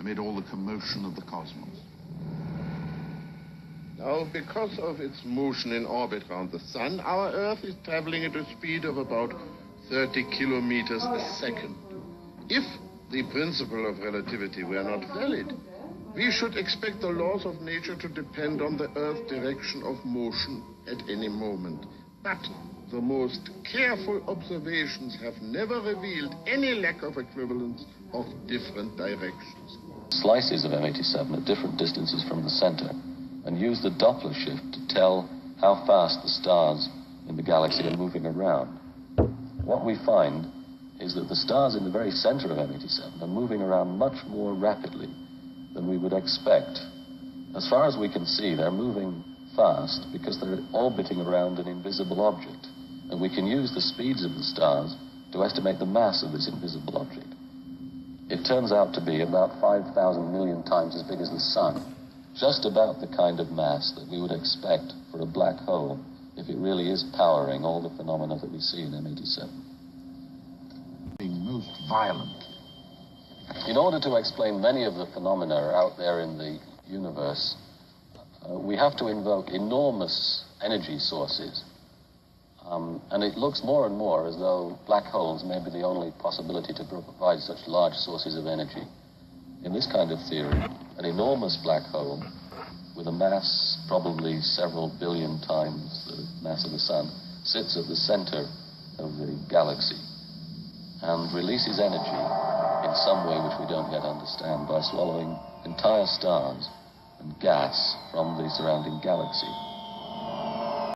amid all the commotion of the cosmos? Now, because of its motion in orbit around the sun, our Earth is traveling at a speed of about 30 kilometers a second. If the principle of relativity were not valid, we should expect the laws of nature to depend on the Earth's direction of motion at any moment. But the most careful observations have never revealed any lack of equivalence of different directions. Slices of M87 at different distances from the center, and use the Doppler shift to tell how fast the stars in the galaxy are moving around. What we find is that the stars in the very center of M87 are moving around much more rapidly than we would expect. As far as we can see, they're moving fast because they're orbiting around an invisible object, and we can use the speeds of the stars to estimate the mass of this invisible object. It turns out to be about 5,000 million times as big as the sun. Just about the kind of mass that we would expect for a black hole if it really is powering all the phenomena that we see in M87. Being most violent. In order to explain many of the phenomena out there in the universe, we have to invoke enormous energy sources. And it looks more and more as though black holes may be the only possibility to provide such large sources of energy. In this kind of theory, an enormous black hole with a mass probably several billion times the mass of the sun sits at the center of the galaxy and releases energy in some way which we don't yet understand by swallowing entire stars and gas from the surrounding galaxy.